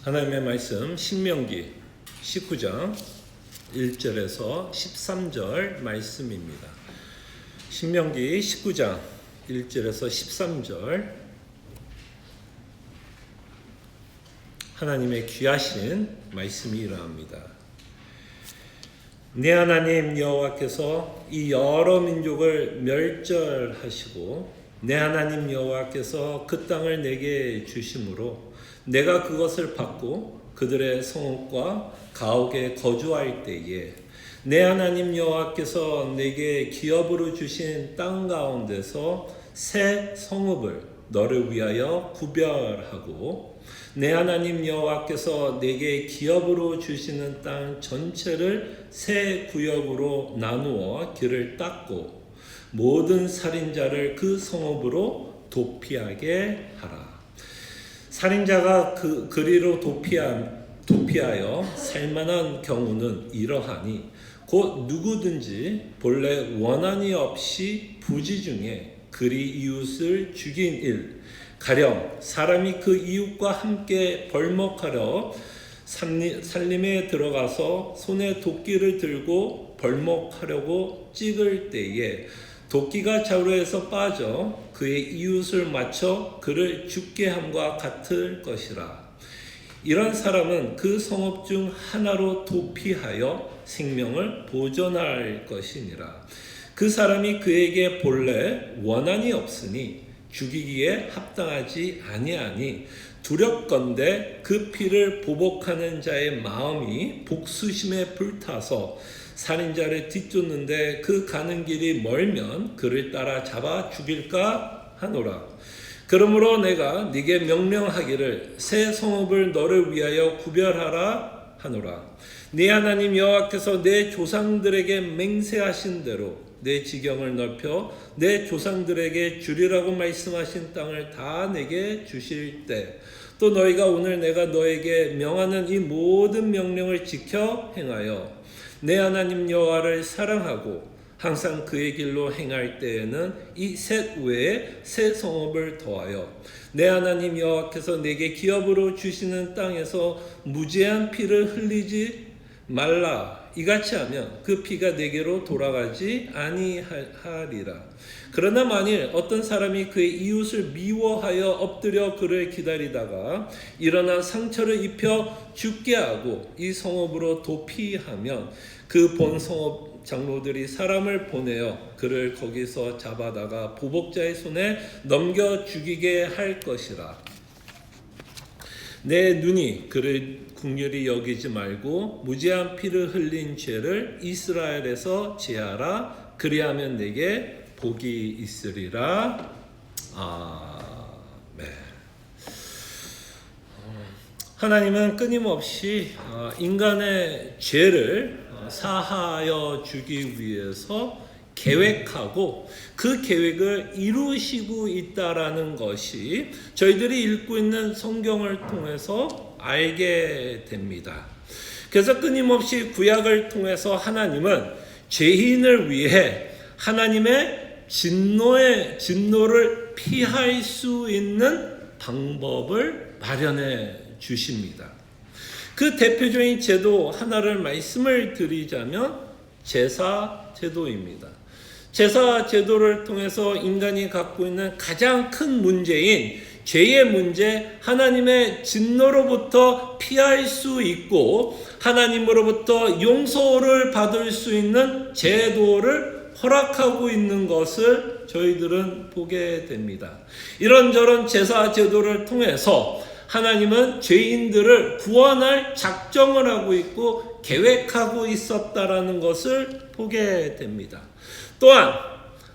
하나님의 말씀 신명기 19장 1절에서 13절 말씀입니다. 신명기 19장 1절에서 13절 하나님의 귀하신 말씀이 이러합니다. 네 하나님 여호와께서 이 여러 민족을 멸절하시고 내 하나님 여호와께서 그 땅을 내게 주심으로 내가 그것을 받고 그들의 성읍과 가옥에 거주할 때에 내 하나님 여호와께서 내게 기업으로 주신 땅 가운데서 새 성읍을 너를 위하여 구별하고 내 하나님 여호와께서 내게 기업으로 주시는 땅 전체를 새 구역으로 나누어 길을 닦고 모든 살인자를 그 성읍으로 도피하게 하라. 살인자가 그리로 도피하여 살만한 경우는 이러하니 곧 누구든지 본래 원한이 없이 부지 중에 그리 이웃을 죽인 일 가령 사람이 그 이웃과 함께 벌목하려 살림에 들어가서 손에 도끼를 들고 벌목하려고 찍을 때에 도끼가 자루에서 빠져 그의 이웃을 맞춰 그를 죽게 함과 같을 것이라. 이런 사람은 그 성읍 중 하나로 도피하여 생명을 보존할 것이니라. 그 사람이 그에게 본래 원한이 없으니 죽이기에 합당하지 아니하니 두렵건대 그 피를 보복하는 자의 마음이 복수심에 불타서 살인자를 뒤쫓는데 그 가는 길이 멀면 그를 따라 잡아 죽일까 하노라. 그러므로 내가 네게 명령하기를 새 성읍을 너를 위하여 구별하라 하노라. 네 하나님 여호와께서 내 조상들에게 맹세하신 대로 내 지경을 넓혀 내 조상들에게 주리라고 말씀하신 땅을 다 내게 주실 때 또 너희가 오늘 내가 너에게 명하는 이 모든 명령을 지켜 행하여 내 하나님 여호와를 사랑하고 항상 그의 길로 행할 때에는 이 셋 외에 새 성읍을 더하여 내 하나님 여호와께서 내게 기업으로 주시는 땅에서 무죄한 피를 흘리지 말라. 이같이 하면 그 피가 내게로 돌아가지 아니하리라. 그러나 만일 어떤 사람이 그의 이웃을 미워하여 엎드려 그를 기다리다가 일어나 상처를 입혀 죽게 하고 이 성읍으로 도피하면 그 본 성읍 장로들이 사람을 보내어 그를 거기서 잡아다가 보복자의 손에 넘겨 죽이게 할 것이라. 내 눈이 그를 긍휼히 여기지 말고 무죄한 피를 흘린 죄를 이스라엘에서 제하라. 그리하면 내게 복이 있으리라. 아멘. 하나님은 끊임없이 인간의 죄를 사하여 주기 위해서 계획하고 그 계획을 이루시고 있다라는 것이 저희들이 읽고 있는 성경을 통해서 알게 됩니다. 그래서 끊임없이 구약을 통해서 하나님은 죄인을 위해 하나님의 진노를 피할 수 있는 방법을 마련해 주십니다. 그 대표적인 제도 하나를 말씀을 드리자면 제사 제도입니다. 제사 제도를 통해서 인간이 갖고 있는 가장 큰 문제인 죄의 문제, 하나님의 진노로부터 피할 수 있고 하나님으로부터 용서를 받을 수 있는 제도를 허락하고 있는 것을 저희들은 보게 됩니다. 이런저런 제사 제도를 통해서 하나님은 죄인들을 구원할 작정을 하고 있고 계획하고 있었다라는 것을 보게 됩니다. 또한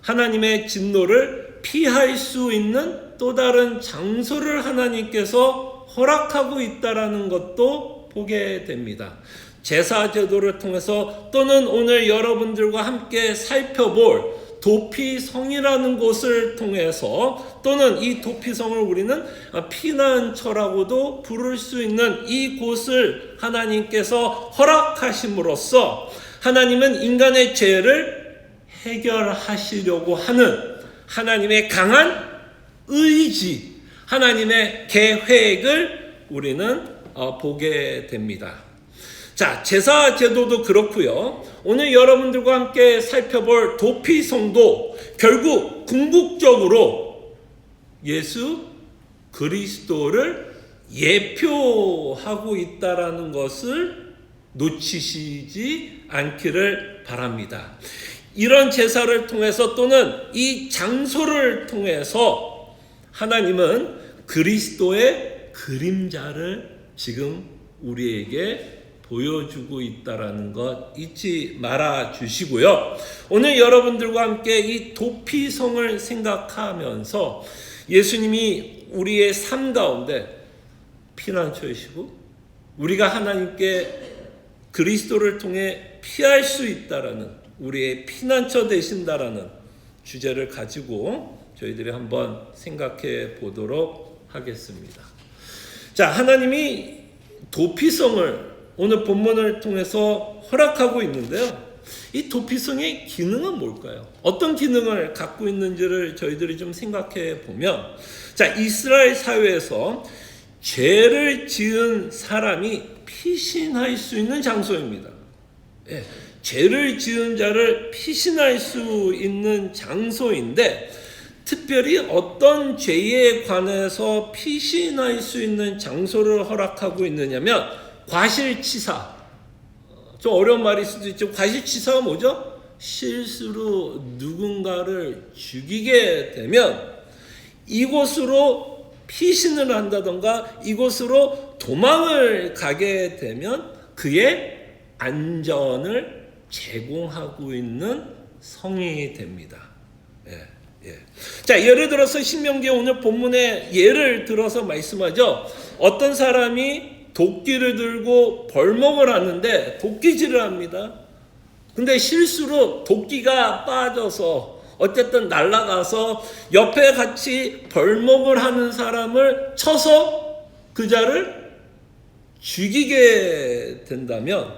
하나님의 진노를 피할 수 있는 또 다른 장소를 하나님께서 허락하고 있다라는 것도 보게 됩니다. 제사 제도를 통해서 또는 오늘 여러분들과 함께 살펴볼 도피성이라는 곳을 통해서 또는 이 도피성을 우리는 피난처라고도 부를 수 있는 이 곳을 하나님께서 허락하심으로써 하나님은 인간의 죄를 해결하시려고 하는 하나님의 강한 의지, 하나님의 계획을 우리는 보게 됩니다. 자, 제사 제도도 그렇고요. 오늘 여러분들과 함께 살펴볼 도피성도 결국 궁극적으로 예수 그리스도를 예표하고 있다라는 것을 놓치시지 않기를 바랍니다. 이런 제사를 통해서 또는 이 장소를 통해서 하나님은 그리스도의 그림자를 지금 우리에게 보여주고 있다라는 것 잊지 말아 주시고요. 오늘 여러분들과 함께 이 도피성을 생각하면서 예수님이 우리의 삶 가운데 피난처이시고 우리가 하나님께 그리스도를 통해 피할 수 있다라는 우리의 피난처 되신다라는 주제를 가지고 저희들이 한번 생각해 보도록 하겠습니다. 자, 하나님이 도피성을 오늘 본문을 통해서 허락하고 있는데요. 이 도피성의 기능은 뭘까요? 어떤 기능을 갖고 있는지를 저희들이 좀 생각해 보면, 자, 이스라엘 사회에서 죄를 지은 사람이 피신할 수 있는 장소입니다. 예, 죄를 지은 자를 피신할 수 있는 장소인데, 특별히 어떤 죄에 관해서 피신할 수 있는 장소를 허락하고 있느냐면 과실치사. 좀 어려운 말일 수도 있죠. 과실치사가 뭐죠? 실수로 누군가를 죽이게 되면 이곳으로 피신을 한다던가 이곳으로 도망을 가게 되면 그의 안전을 제공하고 있는 성이 됩니다. 자, 예를 들어서 신명기에 오늘 본문에 예를 들어서 말씀하죠. 어떤 사람이 도끼를 들고 벌목을 하는데 도끼질을 합니다. 근데 실수로 도끼가 빠져서 어쨌든 날아가서 옆에 같이 벌목을 하는 사람을 쳐서 그 자를 죽이게 된다면,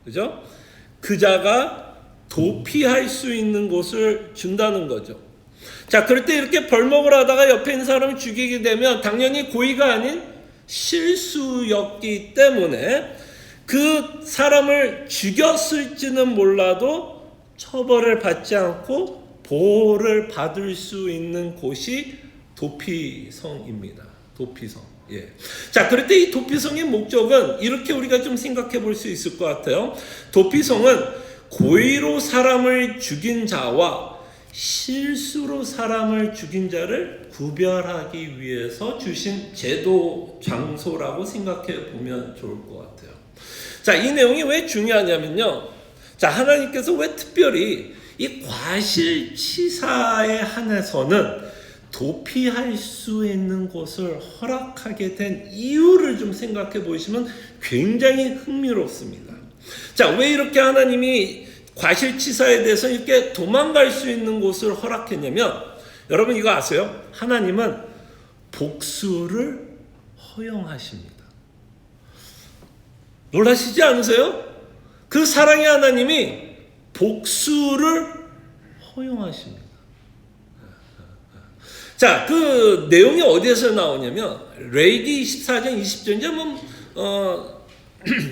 그죠? 그 자가 도피할 수 있는 곳을 준다는 거죠. 자, 그럴 때 이렇게 벌목을 하다가 옆에 있는 사람을 죽이게 되면 당연히 고의가 아닌 실수였기 때문에 그 사람을 죽였을지는 몰라도 처벌을 받지 않고 보호를 받을 수 있는 곳이 도피성입니다. 도피성. 예. 자, 그럴 때 이 도피성의 목적은 이렇게 우리가 좀 생각해 볼 수 있을 것 같아요. 도피성은 고의로 사람을 죽인 자와 실수로 사람을 죽인 자를 구별하기 위해서 주신 제도 장소라고 생각해 보면 좋을 것 같아요. 자, 이 내용이 왜 중요하냐면요. 자, 하나님께서 왜 특별히 이 과실치사에 한해서는 도피할 수 있는 곳을 허락하게 된 이유를 좀 생각해 보시면 굉장히 흥미롭습니다. 자, 왜 이렇게 하나님이 과실치사에 대해서 이렇게 도망갈 수 있는 곳을 허락했냐면, 여러분 이거 아세요? 하나님은 복수를 허용하십니다. 놀라시지 않으세요? 그 사랑의 하나님이 복수를 허용하십니다. 자, 그 내용이 어디에서 나오냐면 레위기 24장 20절 이제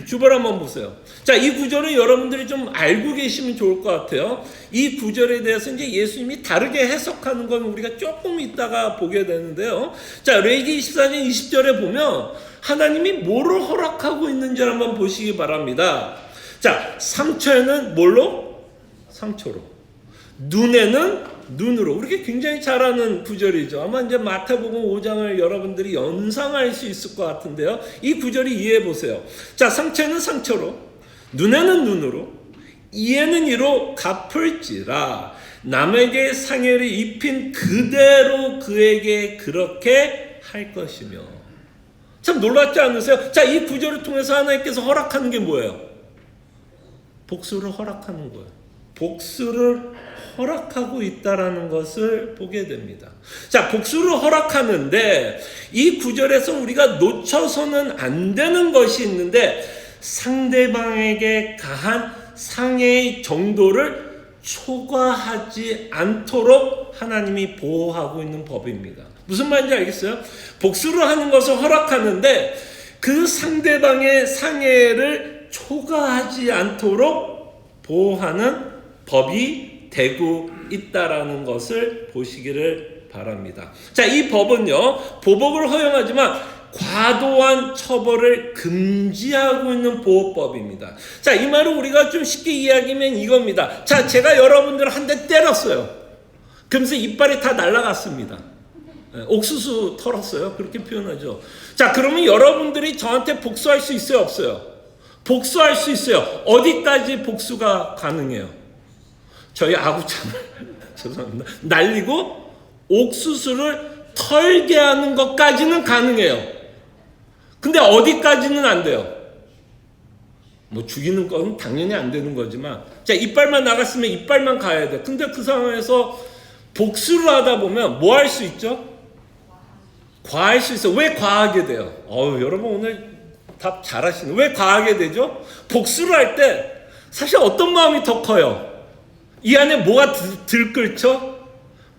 주벌 한번 보세요. 자, 이 구절을 여러분들이 좀 알고 계시면 좋을 것 같아요. 이 구절에 대해서 이제 예수님이 다르게 해석하는 건 우리가 조금 있다가 보게 되는데요. 자, 레위기 24장 20절에 보면 하나님이 뭐를 허락하고 있는지 한번 보시기 바랍니다. 자, 상처에는 뭘로? 상처로. 눈에는 눈으로. 우리가 굉장히 잘 아는 구절이죠. 아마 이제 마태복음 5장을 여러분들이 연상할 수 있을 것 같은데요. 이 구절이 이해해 보세요. 자, 상처는 상처로, 눈에는 눈으로, 이에는 이로 갚을지라. 남에게 상해를 입힌 그대로 그에게 그렇게 할 것이며. 참 놀랍지 않으세요? 자, 이 구절을 통해서 하나님께서 허락하는 게 뭐예요? 복수를 허락하는 거예요. 복수를 허락하고 있다라는 것을 보게 됩니다. 자, 복수를 허락하는데 이 구절에서 우리가 놓쳐서는 안 되는 것이 있는데, 상대방에게 가한 상해의 정도를 초과하지 않도록 하나님이 보호하고 있는 법입니다. 무슨 말인지 알겠어요? 복수를 하는 것을 허락하는데 그 상대방의 상해를 초과하지 않도록 보호하는 법이 되고 있다라는 것을 보시기를 바랍니다. 자, 이 법은요, 보복을 허용하지만 과도한 처벌을 금지하고 있는 보호법입니다. 자, 이 말을 우리가 좀 쉽게 이야기하면 이겁니다. 자, 제가 여러분들 한 대 때렸어요. 그러면서 이빨이 다 날아갔습니다. 옥수수 털었어요. 그렇게 표현하죠. 자, 그러면 여러분들이 저한테 복수할 수 있어요, 없어요? 복수할 수 있어요. 어디까지 복수가 가능해요? 저희 아구창을 죄송합니다. 날리고 옥수수를 털게 하는 것까지는 가능해요. 근데 어디까지는 안 돼요? 뭐 죽이는 건 당연히 안 되는 거지만, 자, 이빨만 나갔으면 이빨만 가야 돼. 근데 그 상황에서 복수를 하다 보면 뭐 할 수 있죠? 과할 수 있어요. 왜 과하게 돼요? 여러분 오늘 답 잘하시네. 왜 과하게 되죠? 복수를 할 때 사실 어떤 마음이 더 커요? 이 안에 뭐가 들끓죠?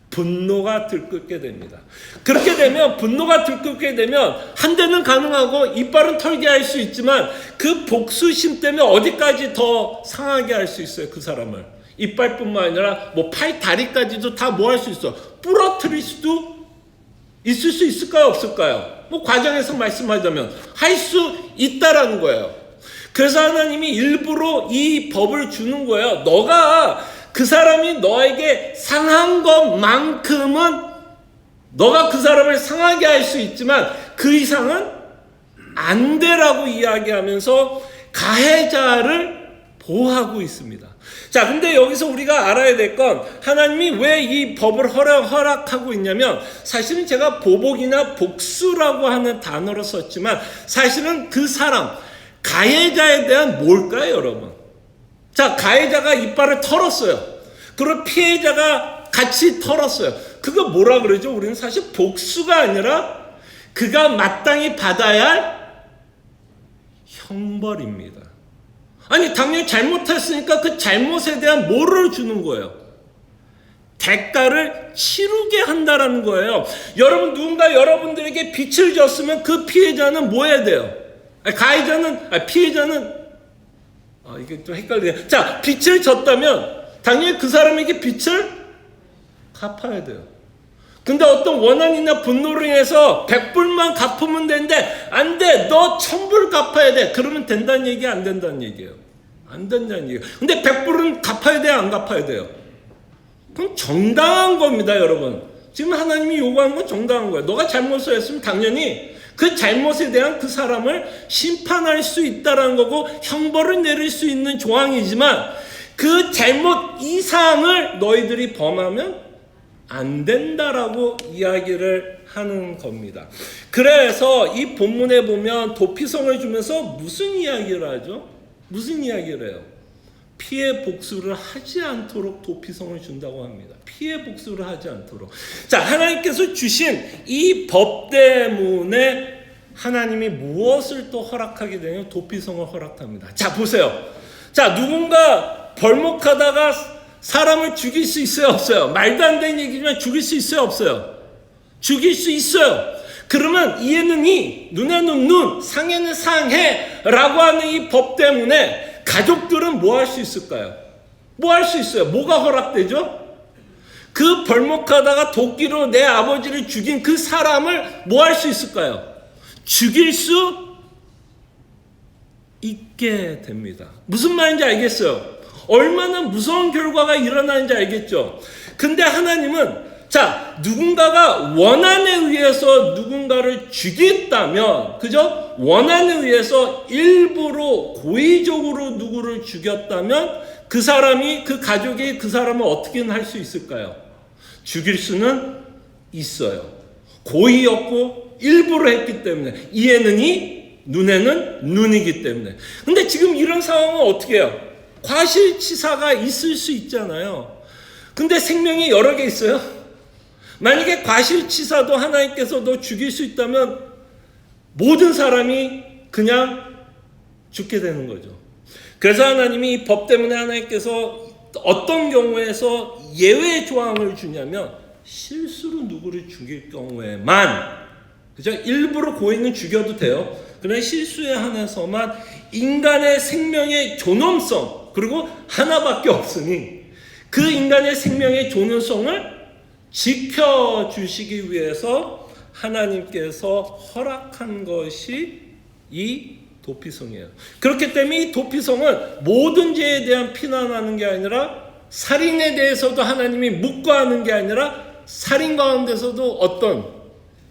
분노가 들끓게 됩니다. 그렇게 되면, 분노가 들끓게 되면 한 대는 가능하고 이빨은 털게 할 수 있지만 그 복수심 때문에 어디까지 더 상하게 할 수 있어요, 그 사람을. 이빨뿐만 아니라 뭐 팔, 다리까지도 다 뭐 할 수 있어? 부러뜨릴 수도 있을 수 있을까요, 없을까요? 뭐 과정에서 말씀하자면 할 수 있다라는 거예요. 그래서 하나님이 일부러 이 법을 주는 거예요. 너가 그 사람이 너에게 상한 것만큼은 너가 그 사람을 상하게 할 수 있지만 그 이상은 안 되라고 이야기하면서 가해자를 보호하고 있습니다. 자, 근데 여기서 우리가 알아야 될 건 하나님이 왜 이 법을 허락하고 있냐면, 사실은 제가 보복이나 복수라고 하는 단어로 썼지만 사실은 그 사람, 가해자에 대한 뭘까요, 여러분? 자, 가해자가 이빨을 털었어요. 그리고 피해자가 같이 털었어요. 그거 뭐라 그러죠? 우리는 사실 복수가 아니라 그가 마땅히 받아야 할 형벌입니다. 아니, 당연히 잘못했으니까 그 잘못에 대한 뭐를 주는 거예요? 대가를 치르게 한다라는 거예요. 여러분, 누군가 여러분들에게 빚을 졌으면 그 피해자는 뭐 해야 돼요? 피해자는 이게 좀 헷갈리네. 자, 빚을 졌다면 당연히 그 사람에게 빚을 갚아야 돼요. 근데 어떤 원한이나 분노로 인해서 100불만 갚으면 되는데 안 돼, 너 1000불 갚아야 돼. 그러면 된다는 얘기, 안 된다는 얘기예요? 안 된다는 얘기예요. 근데 100불은 갚아야 돼요, 안 갚아야 돼요? 그럼 정당한 겁니다, 여러분. 지금 하나님이 요구하는 건 정당한 거예요. 너가 잘못을 했으면 당연히 그 잘못에 대한 그 사람을 심판할 수 있다는 거고 형벌을 내릴 수 있는 조항이지만 그 잘못 이상을 너희들이 범하면 안 된다라고 이야기를 하는 겁니다. 그래서 이 본문에 보면 도피성을 주면서 무슨 이야기를 하죠? 무슨 이야기를 해요? 피해 복수를 하지 않도록 도피성을 준다고 합니다. 피해 복수를 하지 않도록. 자, 하나님께서 주신 이 법 때문에 하나님이 무엇을 또 허락하게 되냐면 도피성을 허락합니다. 자, 보세요. 자, 누군가 벌목하다가 사람을 죽일 수 있어요, 없어요? 말도 안 되는 얘기지만 죽일 수 있어요, 없어요? 죽일 수 있어요. 그러면 이에는 이, 눈에는 눈, 상해는 상해라고 하는 이 법 때문에 가족들은 뭐 할 수 있을까요? 뭐 할 수 있어요? 뭐가 허락되죠? 그 벌목하다가 도끼로 내 아버지를 죽인 그 사람을 뭐 할 수 있을까요? 죽일 수 있게 됩니다. 무슨 말인지 알겠어요? 얼마나 무서운 결과가 일어나는지 알겠죠? 근데 하나님은, 자, 누군가가 원한에 의해서 누군가를 죽였다면, 그죠? 원한에 의해서 일부러 고의적으로 누구를 죽였다면 그 사람이, 그 가족이 그 사람을 어떻게든 할 수 있을까요? 죽일 수는 있어요. 고의였고 일부러 했기 때문에. 이에는 이, 눈에는 눈이기 때문에. 근데 지금 이런 상황은 어떻게 해요? 과실치사가 있을 수 있잖아요. 근데 생명이 여러 개 있어요. 만약에 과실치사도 하나님께서 너 죽일 수 있다면 모든 사람이 그냥 죽게 되는 거죠. 그래서 하나님이 이 법 때문에 하나님께서 어떤 경우에서 예외 조항을 주냐면 실수로 누구를 죽일 경우에만, 그죠? 일부러 고의는 죽여도 돼요. 그런 실수에 한해서만 인간의 생명의 존엄성, 그리고 하나밖에 없으니 그 인간의 생명의 존엄성을 지켜주시기 위해서 하나님께서 허락한 것이 이 도피성이에요. 그렇기 때문에 이 도피성은 모든 죄에 대한 피난하는 게 아니라, 살인에 대해서도 하나님이 묵과하는 게 아니라, 살인 가운데서도 어떤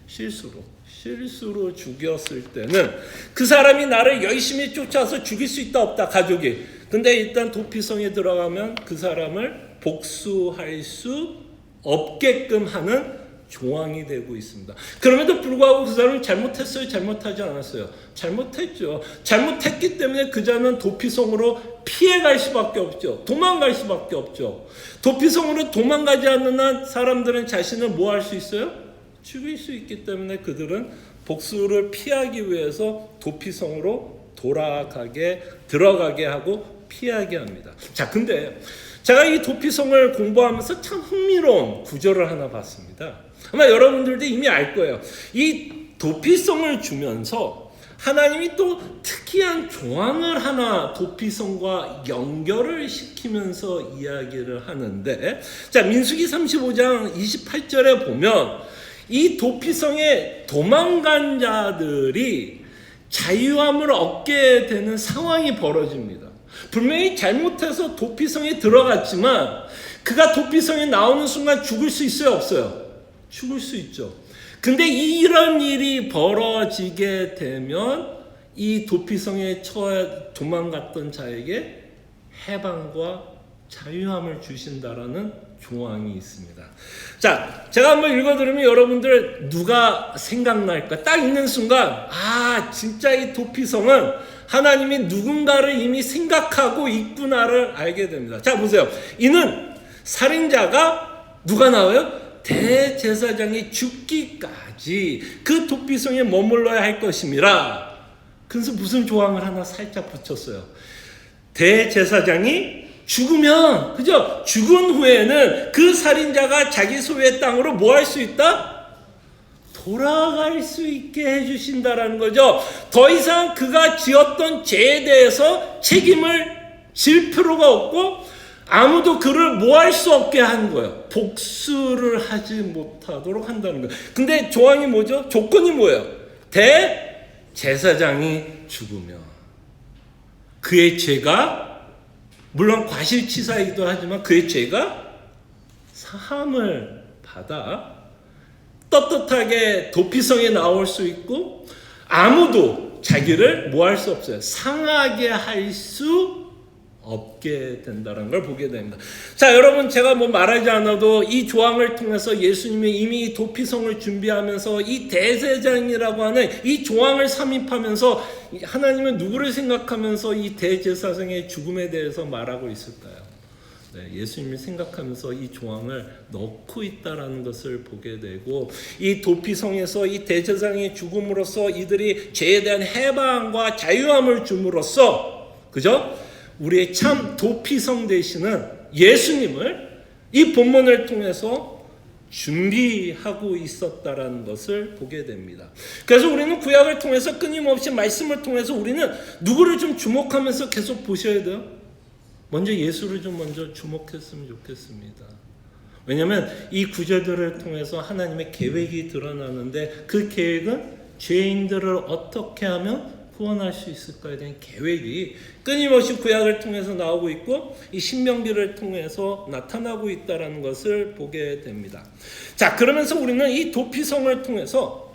실수로 죽였을 때는 그 사람이 나를 열심히 쫓아서 죽일 수 있다 없다, 가족이. 근데 일단 도피성에 들어가면 그 사람을 복수할 수 없게끔 하는 조항이 되고 있습니다. 그럼에도 불구하고 그 사람이 잘못했어요? 잘못하지 않았어요? 잘못했죠. 잘못했기 때문에 그 자는 도피성으로 피해갈 수밖에 없죠. 도망갈 수밖에 없죠. 도피성으로 도망가지 않는 한 사람들은 자신을 뭐 할 수 있어요? 죽일 수 있기 때문에 그들은 복수를 피하기 위해서 도피성으로 들어가게 하고 피하게 합니다. 자, 근데 제가 이 도피성을 공부하면서 참 흥미로운 구절을 하나 봤습니다. 아마 여러분들도 이미 알 거예요. 이 도피성을 주면서 하나님이 또 특이한 조항을 하나 도피성과 연결을 시키면서 이야기를 하는데, 자, 민수기 35장 28절에 보면 이 도피성에 도망간 자들이 자유함을 얻게 되는 상황이 벌어집니다. 분명히 잘못해서 도피성에 들어갔지만 그가 도피성에 나오는 순간 죽을 수 있어요, 없어요? 죽을 수 있죠. 근데 이런 일이 벌어지게 되면 이 도피성에 도망갔던 자에게 해방과 자유함을 주신다라는 조항이 있습니다. 자, 제가 한번 읽어드리면 여러분들 누가 생각날까? 딱 읽는 순간, 아, 진짜 이 도피성은 하나님이 누군가를 이미 생각하고 있구나를 알게 됩니다. 자, 보세요. 이는 살인자가 누가 나와요? 대제사장이 죽기까지 그 도피성에 머물러야 할 것임이라. 그래서 무슨 조항을 하나 살짝 붙였어요. 대제사장이 죽으면, 그죠? 죽은 후에는 그 살인자가 자기 소유의 땅으로 뭐 할 수 있다? 돌아갈 수 있게 해주신다라는 거죠. 더 이상 그가 지었던 죄에 대해서 책임을 질 필요가 없고 아무도 그를 뭐 할 수 없게 하는 거예요. 복수를 하지 못하도록 한다는 거예요. 근데 조항이 뭐죠? 조건이 뭐예요? 대제사장이 죽으면 그의 죄가, 물론 과실치사이기도 하지만 그의 죄가 사함을 받아 떳떳하게 도피성에 나올 수 있고 아무도 자기를 뭐 할 수 없어요. 상하게 할 수 없게 된다는 걸 보게 됩니다. 자, 여러분, 제가 뭐 말하지 않아도 이 조항을 통해서 예수님이 이미 도피성을 준비하면서 이 대제사장이라고 하는 이 조항을 삽입하면서 하나님은 누구를 생각하면서 이 대제사장의 죽음에 대해서 말하고 있을까요? 네, 예수님을 생각하면서 이 조항을 넣고 있다라는 것을 보게 되고, 이 도피성에서 이 대제사장의 죽음으로써 이들이 죄에 대한 해방과 자유함을 줌으로써, 그죠? 우리의 참 도피성 되시는 예수님을 이 본문을 통해서 준비하고 있었다라는 것을 보게 됩니다. 그래서 우리는 구약을 통해서 끊임없이 말씀을 통해서 우리는 누구를 좀 주목하면서 계속 보셔야 돼요. 먼저 예수를 좀 먼저 주목했으면 좋겠습니다. 왜냐하면 이 구절들을 통해서 하나님의 계획이 드러나는데 그 계획은 죄인들을 어떻게 하면 구원할 수 있을까에 대한 계획이 끊임없이 구약을 통해서 나오고 있고 이 신명기를 통해서 나타나고 있다는 것을 보게 됩니다. 자, 그러면서 우리는 이 도피성을 통해서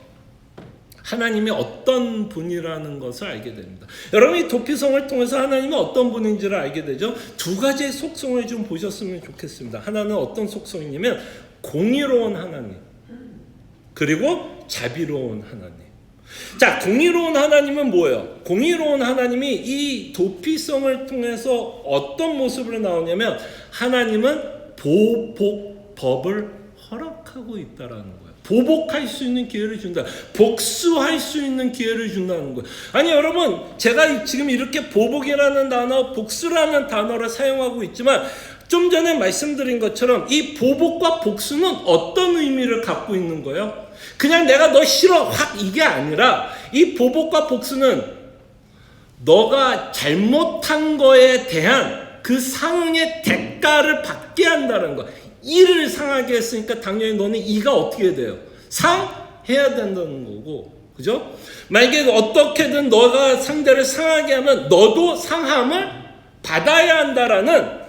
하나님이 어떤 분이라는 것을 알게 됩니다. 여러분, 이 도피성을 통해서 하나님은 어떤 분인지를 알게 되죠. 두 가지의 속성을 좀 보셨으면 좋겠습니다. 하나는 어떤 속성이냐면 공의로운 하나님, 그리고 자비로운 하나님. 자, 공의로운 하나님은 뭐예요? 공의로운 하나님이 이 도피성을 통해서 어떤 모습으로 나오냐면 하나님은 보복법을 허락하고 있다라는 거예요. 보복할 수 있는 기회를 준다. 복수할 수 있는 기회를 준다는 거예요. 아니, 여러분, 제가 지금 이렇게 보복이라는 단어, 복수라는 단어를 사용하고 있지만 좀 전에 말씀드린 것처럼 이 보복과 복수는 어떤 의미를 갖고 있는 거예요? 그냥 내가 너 싫어 확 이게 아니라 이 보복과 복수는 너가 잘못한 거에 대한 그 상의 대가를 받게 한다는 거. 이를 상하게 했으니까 당연히 너는 이가 어떻게 돼요? 상해야 된다는 거고. 그죠? 만약에 어떻게든 너가 상대를 상하게 하면 너도 상함을 받아야 한다라는,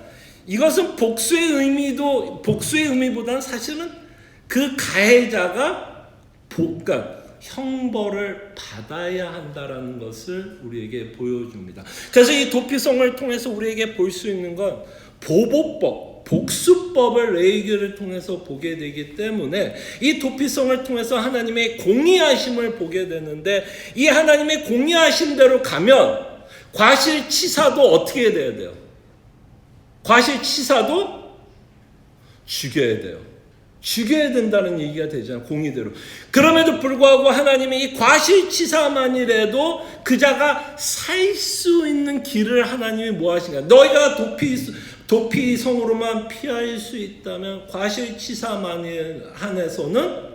이것은 복수의 의미보다는 사실은 그 가해자가 형벌을 받아야 한다라는 것을 우리에게 보여줍니다. 그래서 이 도피성을 통해서 우리에게 볼 수 있는 건 보복법, 복수법을 레위기를 통해서 보게 되기 때문에 이 도피성을 통해서 하나님의 공의하심을 보게 되는데, 이 하나님의 공의하심대로 가면 과실치사도 어떻게 돼야 돼요? 과실치사도 죽여야 돼요. 죽여야 된다는 얘기가 되잖아요. 공의대로. 그럼에도 불구하고 하나님의 이 과실치사만이라도 그자가 살 수 있는 길을 하나님이 뭐 하신가? 너희가 도피성으로만 피할 수 있다면 과실치사만에 한해서는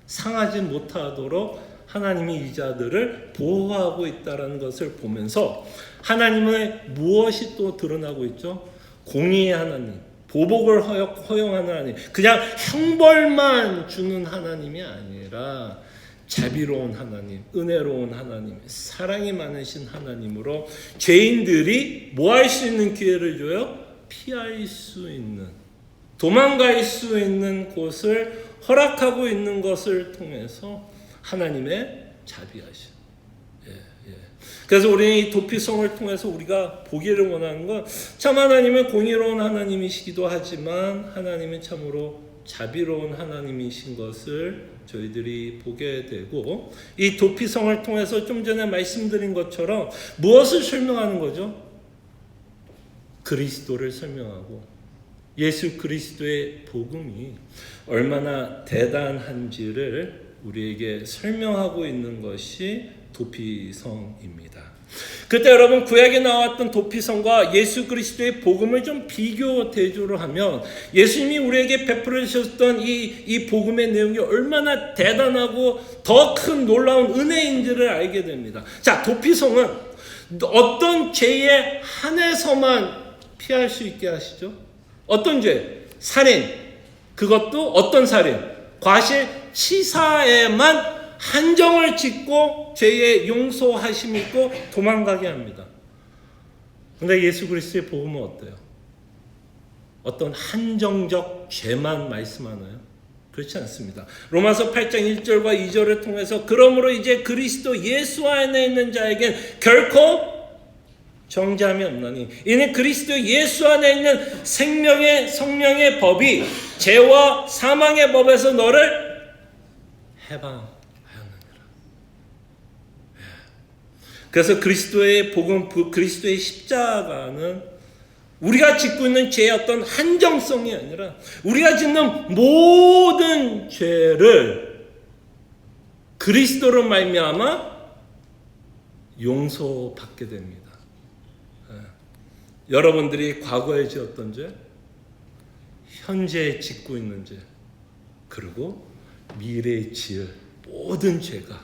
상하지 못하도록 하나님이 이자들을 보호하고 있다는 것을 보면서 하나님의 무엇이 또 드러나고 있죠? 공의의 하나님, 보복을 허용하는 하나님, 그냥 형벌만 주는 하나님이 아니라 자비로운 하나님, 은혜로운 하나님, 사랑이 많으신 하나님으로 죄인들이 뭐 할 수 있는 기회를 줘요? 피할 수 있는, 도망갈 수 있는 곳을 허락하고 있는 것을 통해서 하나님의 자비하심. 그래서 우리는 이 도피성을 통해서 우리가 보기를 원하는 건, 참 하나님은 공의로운 하나님이시기도 하지만 하나님은 참으로 자비로운 하나님이신 것을 저희들이 보게 되고, 이 도피성을 통해서 좀 전에 말씀드린 것처럼 무엇을 설명하는 거죠? 그리스도를 설명하고, 예수 그리스도의 복음이 얼마나 대단한지를 우리에게 설명하고 있는 것이 도피성입니다. 그때 여러분, 구약에 나왔던 도피성과 예수 그리스도의 복음을 좀 비교 대조를 하면 예수님이 우리에게 베풀어 주셨던 이 복음의 내용이 얼마나 대단하고 더 큰 놀라운 은혜인지를 알게 됩니다. 자, 도피성은 어떤 죄에 한해서만 피할 수 있게 하시죠? 어떤 죄? 살인. 그것도 어떤 살인? 과실치사에만 한정을 짓고 죄의 용서하심이 있고 도망가게 합니다. 그런데 예수 그리스도의 복음은 어때요? 어떤 한정적 죄만 말씀하나요? 그렇지 않습니다. 로마서 8장 1절과 2절을 통해서 그러므로 이제 그리스도 예수 안에 있는 자에겐 결코 정죄함이 없나니 이는 그리스도 예수 안에 있는 생명의 성령의 법이 죄와 사망의 법에서 너를 해방. 그래서 그리스도의 복음, 그리스도의 십자가는 우리가 짓고 있는 죄의 어떤 한정성이 아니라 우리가 짓는 모든 죄를 그리스도로 말미암아 용서받게 됩니다. 여러분들이 과거에 지었던 죄, 현재 짓고 있는 죄, 그리고 미래에 지을 모든 죄가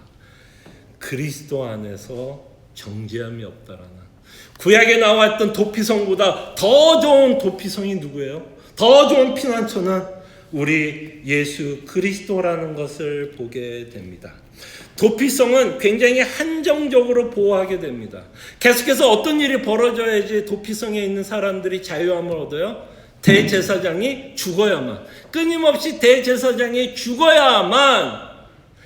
그리스도 안에서 정죄함이 없다라는, 구약에 나왔던 도피성보다 더 좋은 도피성이 누구예요? 더 좋은 피난처는 우리 예수 그리스도라는 것을 보게 됩니다. 도피성은 굉장히 한정적으로 보호하게 됩니다. 계속해서 어떤 일이 벌어져야지 도피성에 있는 사람들이 자유함을 얻어요? 대제사장이 죽어야만, 끊임없이 대제사장이 죽어야만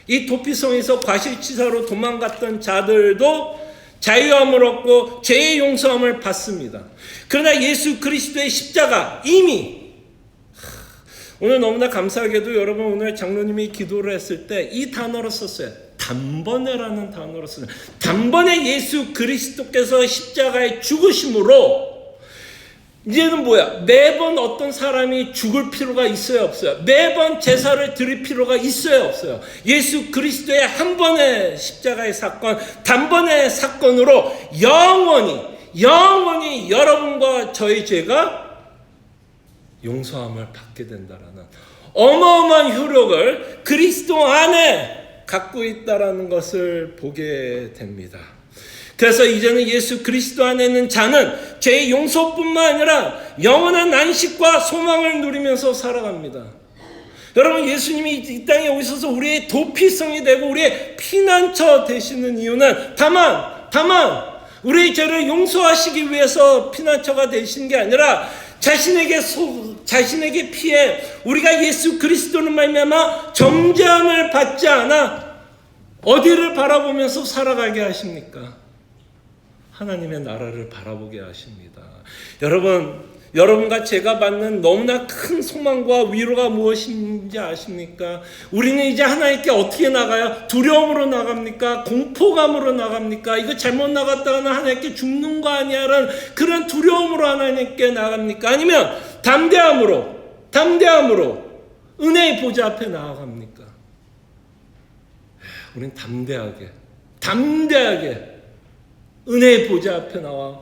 이 도피성에서 과실치사로 도망갔던 자들도 자유함을 얻고 죄의 용서함을 받습니다. 그러나 예수 그리스도의 십자가 이미, 오늘 너무나 감사하게도 여러분 오늘 장로님이 기도를 했을 때 이 단어로 썼어요. 단번에라는 단어로 썼어요. 단번에 예수 그리스도께서 십자가에 죽으심으로 이제는 뭐야? 매번 어떤 사람이 죽을 필요가 있어요, 없어요? 매번 제사를 드릴 필요가 있어요, 없어요? 예수 그리스도의 한 번의 십자가의 사건, 단번의 사건으로 영원히 여러분과 저의 죄가 용서함을 받게 된다라는 어마어마한 효력을 그리스도 안에 갖고 있다라는 것을 보게 됩니다. 그래서 이제는 예수 그리스도 안에 있는 자는 죄의 용서뿐만 아니라 영원한 안식과 소망을 누리면서 살아갑니다. 여러분, 예수님이 이 땅에 오셔서 우리의 도피성이 되고 우리의 피난처 되시는 이유는 다만 우리의 죄를 용서하시기 위해서 피난처가 되신 게 아니라 자신에게 피해 우리가 예수 그리스도는 말미암아 정죄함을 받지 않아 어디를 바라보면서 살아가게 하십니까? 하나님의 나라를 바라보게 하십니다. 여러분과 제가 받는 너무나 큰 소망과 위로가 무엇인지 아십니까? 우리는 이제 하나님께 어떻게 나가요? 두려움으로 나갑니까? 공포감으로 나갑니까? 이거 잘못 나갔다가는 하나님께 죽는 거 아니야? 라는 그런 두려움으로 하나님께 나갑니까? 아니면 담대함으로 은혜의 보좌 앞에 나아갑니까? 우린 담대하게 은혜의 보좌 앞에 나와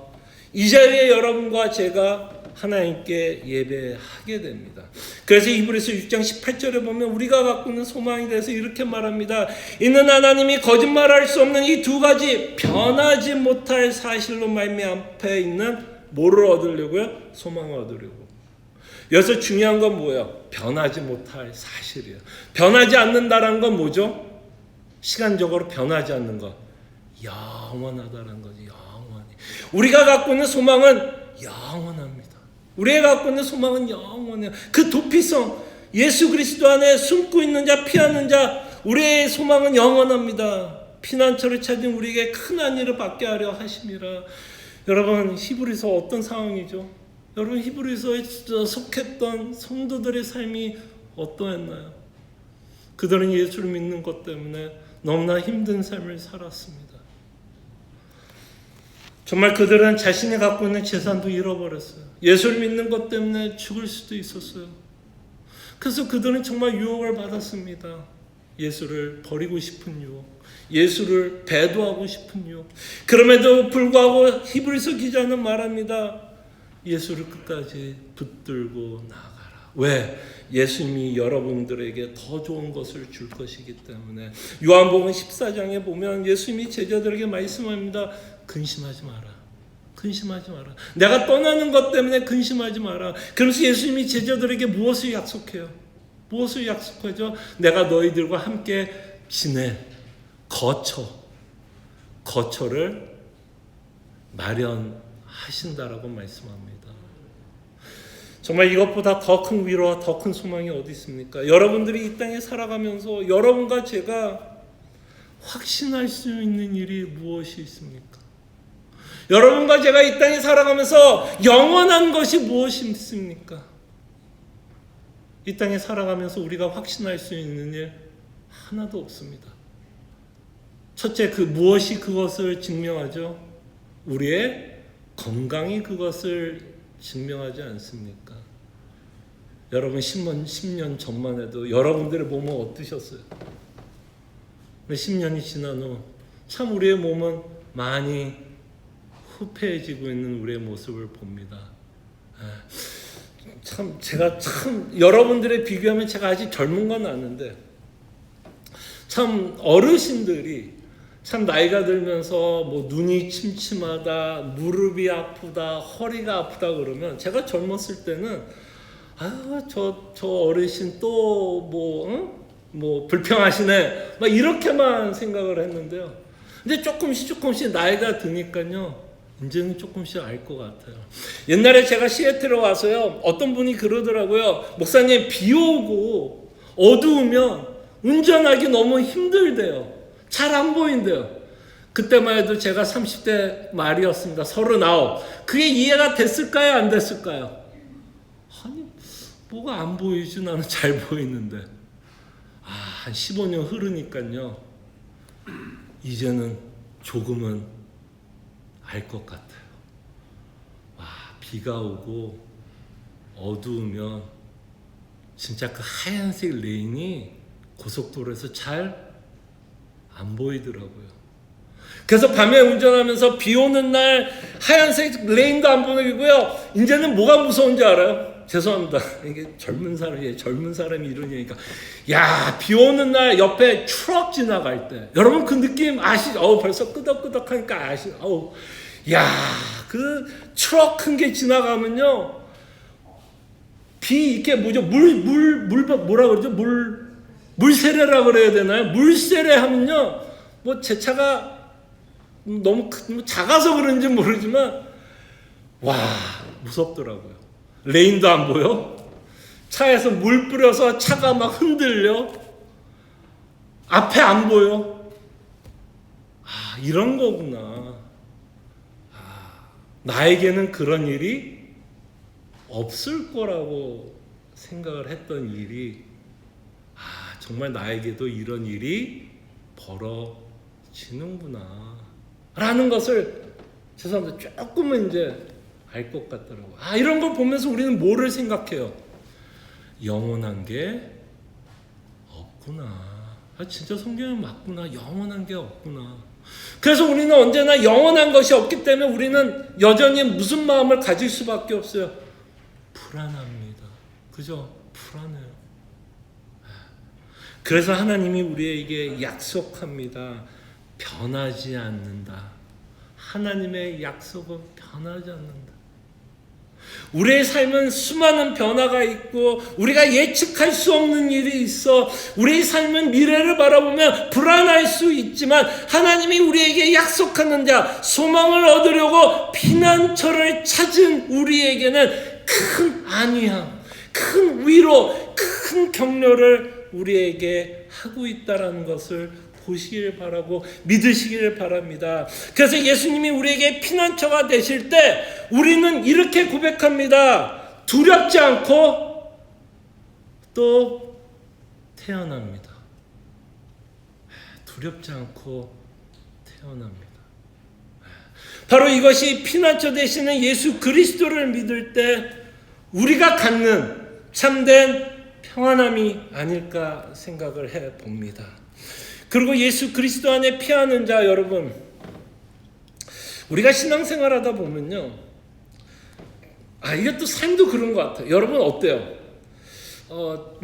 이 자리에 여러분과 제가 하나님께 예배하게 됩니다. 그래서 히브리서 6장 18절에 보면 우리가 갖고 있는 소망에 대해서 이렇게 말합니다. 이는 하나님이 거짓말할 수 없는 이 두 가지 변하지 못할 사실로 앞에 있는 뭐를 얻으려고요? 소망을 얻으려고. 여기서 중요한 건 뭐예요? 변하지 못할 사실이에요. 변하지 않는다라는 건 뭐죠? 시간적으로 변하지 않는 것. 영원하다는 거지. 영원히. 우리가 갖고 있는 소망은 영원합니다. 우리가 갖고 있는 소망은 영원해요. 그 도피성, 예수 그리스도 안에 숨고 있는 자, 피하는 자, 우리의 소망은 영원합니다. 피난처를 찾은 우리에게 큰 안위를 받게 하려 하심이라. 여러분, 히브리서 어떤 상황이죠? 여러분, 히브리서에 속했던 성도들의 삶이 어떠했나요? 그들은 예수를 믿는 것 때문에 너무나 힘든 삶을 살았습니다. 정말 그들은 자신이 갖고 있는 재산도 잃어버렸어요. 예수를 믿는 것 때문에 죽을 수도 있었어요. 그래서 그들은 정말 유혹을 받았습니다. 예수를 버리고 싶은 유혹, 예수를 배도하고 싶은 유혹. 그럼에도 불구하고 히브리서 기자는 말합니다. 예수를 끝까지 붙들고 나아가라. 왜? 예수님이 여러분들에게 더 좋은 것을 줄 것이기 때문에. 요한복음 14장에 보면 예수님이 제자들에게 말씀합니다. 근심하지 마라. 내가 떠나는 것 때문에 근심하지 마라. 그러면서 예수님이 제자들에게 무엇을 약속해요? 무엇을 약속하죠? 내가 너희들과 함께 지내. 거처를 마련하신다라고 말씀합니다. 정말 이것보다 더 큰 위로와 더 큰 소망이 어디 있습니까? 여러분들이 이 땅에 살아가면서 여러분과 제가 확신할 수 있는 일이 무엇이 있습니까? 여러분과 제가 이 땅에 살아가면서 영원한 것이 무엇이 있습니까? 이 땅에 살아가면서 우리가 확신할 수 있는 일 하나도 없습니다. 첫째, 무엇이 그것을 증명하죠? 우리의 건강이 그것을 증명하지 않습니까? 여러분 10년 전만 해도 여러분들의 몸은 어떠셨어요? 10년이 지난 후 참 우리의 몸은 많이 후패해지고 있는 우리의 모습을 봅니다. 제가 여러분들에 비교하면 제가 아직 젊은 건 아는데 참 어르신들이 참 나이가 들면서 뭐 눈이 침침하다, 무릎이 아프다, 허리가 아프다 그러면 제가 젊었을 때는 저 어르신 또 뭐 불평하시네 막 이렇게만 생각을 했는데요. 근데 조금씩 나이가 드니까요. 이제는 조금씩 알 것 같아요. 옛날에 제가 시애틀에 와서요. 어떤 분이 그러더라고요. 목사님, 비 오고 어두우면 운전하기 너무 힘들대요. 잘 안 보인대요. 그때만 해도 제가 30대 말이었습니다. 39. 그게 이해가 됐을까요? 안 됐을까요? 아니, 뭐가 안 보이지? 나는 잘 보이는데. 한 15년 흐르니까요. 이제는 조금은 알 것 같아요. 비가 오고 어두우면 진짜 그 하얀색 레인이 고속도로에서 잘 안 보이더라고요. 그래서 밤에 운전하면서 비 오는 날 하얀색 레인도 안 보이고요. 이제는 뭐가 무서운지 알아요? 죄송합니다. 이게 젊은 사람이 이런 얘기니까. 야, 비 오는 날 옆에 트럭 지나갈 때. 여러분 그 느낌 아시죠? 벌써 끄덕끄덕 하니까 아시죠? 야, 그 트럭 큰 게 지나가면요. 비 이렇게 뭐라 그러죠? 물세례라 그래야 되나요? 물세례 하면요. 뭐 제 차가 너무 작아서 그런지 모르지만 와, 무섭더라고요. 레인도 안 보여. 차에서 물 뿌려서 차가 막 흔들려. 앞에 안 보여. 이런 거구나. 나에게는 그런 일이 없을 거라고 생각을 했던 일이 정말 나에게도 이런 일이 벌어지는구나 라는 것을 죄송합니다. 조금은 이제 알 것 같더라고요. 이런 걸 보면서 우리는 뭐를 생각해요? 영원한 게 없구나. 진짜 성경은 맞구나. 영원한 게 없구나. 그래서 우리는 언제나 영원한 것이 없기 때문에 우리는 여전히 무슨 마음을 가질 수밖에 없어요? 불안합니다. 그죠? 불안해요. 그래서 하나님이 우리에게 약속합니다. 변하지 않는다. 하나님의 약속은 변하지 않는다. 우리의 삶은 수많은 변화가 있고 우리가 예측할 수 없는 일이 있어. 우리의 삶은 미래를 바라보면 불안할 수 있지만 하나님이 우리에게 약속하는 자, 소망을 얻으려고 피난처를 찾은 우리에게는 큰 안위함, 큰 위로, 큰 격려를 우리에게 하고 있다는 것을 보시길 바라고 믿으시길 바랍니다. 그래서 예수님이 우리에게 피난처가 되실 때 우리는 이렇게 고백합니다. 두렵지 않고 또 태어납니다. 두렵지 않고 태어납니다. 바로 이것이 피난처 되시는 예수 그리스도를 믿을 때 우리가 갖는 참된 평안함이 아닐까 생각을 해봅니다. 그리고 예수 그리스도 안에 피하는 자 여러분, 우리가 신앙생활하다 보면요, 이게 또 삶도 그런 것 같아요. 여러분 어때요?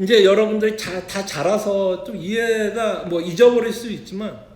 이제 여러분들이 다 자라서 좀 이해가 잊어버릴 수 있지만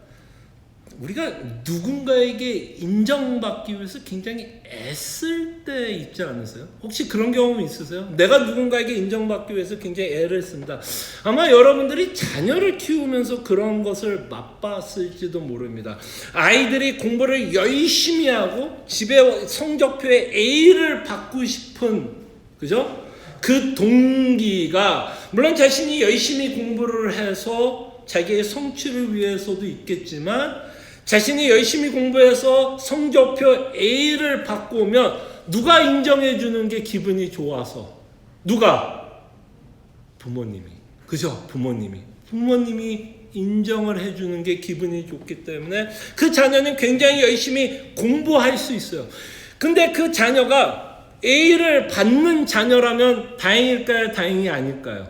우리가 누군가에게 인정받기 위해서 굉장히 애쓸 때 있지 않으세요? 혹시 그런 경험 있으세요? 내가 누군가에게 인정받기 위해서 굉장히 애를 쓴다. 아마 여러분들이 자녀를 키우면서 그런 것을 맛봤을지도 모릅니다. 아이들이 공부를 열심히 하고 집에 성적표에 A를 받고 싶은, 그죠? 그 동기가 물론 자신이 열심히 공부를 해서 자기의 성취를 위해서도 있겠지만 자신이 열심히 공부해서 성적표 A를 받고 오면 누가 인정해 주는 게 기분이 좋아서? 누가? 부모님이. 그죠? 부모님이 인정을 해 주는 게 기분이 좋기 때문에 그 자녀는 굉장히 열심히 공부할 수 있어요. 근데 그 자녀가 A를 받는 자녀라면 다행일까요? 다행이 아닐까요?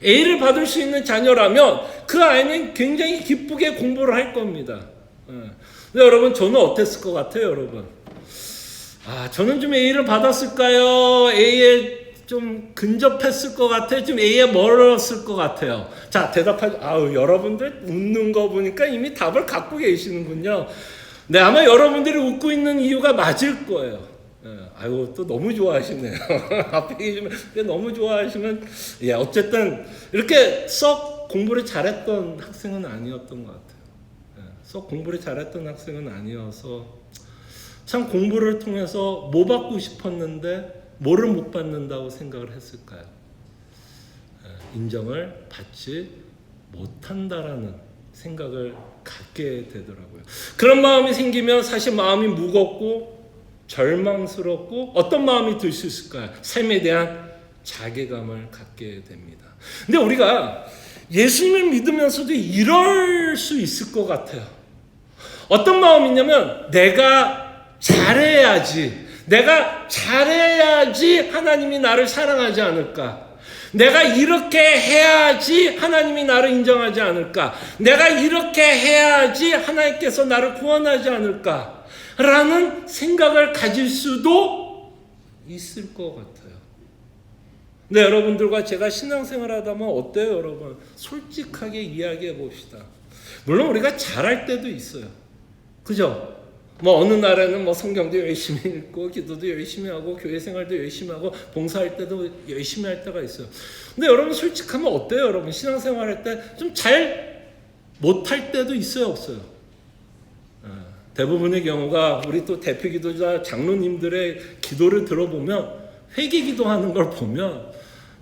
A를 받을 수 있는 자녀라면 그 아이는 굉장히 기쁘게 공부를 할 겁니다. 근데 여러분 저는 어땠을 것 같아요, 여러분? 저는 좀 A를 받았을까요? A에 좀 근접했을 것 같아요? 좀 A에 멀었을 것 같아요? 자, 대답하죠. 여러분들 웃는 거 보니까 이미 답을 갖고 계시는군요. 네, 아마 여러분들이 웃고 있는 이유가 맞을 거예요. 또 너무 좋아하시네요. 앞에 계시면 너무 좋아하시면, 어쨌든 이렇게 썩 공부를 잘했던 학생은 아니었던 것 같아요. 썩 공부를 잘했던 학생은 아니어서 참 공부를 통해서 뭐 받고 싶었는데 뭐를 못 받는다고 생각을 했을까요? 인정을 받지 못한다라는 생각을 갖게 되더라고요. 그런 마음이 생기면 사실 마음이 무겁고 절망스럽고 어떤 마음이 들 수 있을까요? 삶에 대한 자괴감을 갖게 됩니다. 근데 우리가 예수님을 믿으면서도 이럴 수 있을 것 같아요. 어떤 마음이냐면 내가 잘해야지 하나님이 나를 사랑하지 않을까? 내가 이렇게 해야지 하나님이 나를 인정하지 않을까? 내가 이렇게 해야지 하나님께서 나를 구원하지 않을까? 라는 생각을 가질 수도 있을 것 같아요. 근데 여러분들과 제가 신앙생활 하다 보면 어때요, 여러분? 솔직하게 이야기해 봅시다. 물론 우리가 잘할 때도 있어요. 그죠? 뭐 어느 날에는 뭐 성경도 열심히 읽고 기도도 열심히 하고 교회 생활도 열심히 하고 봉사할 때도 열심히 할 때가 있어요. 근데 여러분 솔직하면 어때요, 여러분? 신앙생활 할 때 좀 잘 못할 때도 있어요, 없어요? 대부분의 경우가 우리 또 대표 기도자 장로님들의 기도를 들어보면 회개 기도하는 걸 보면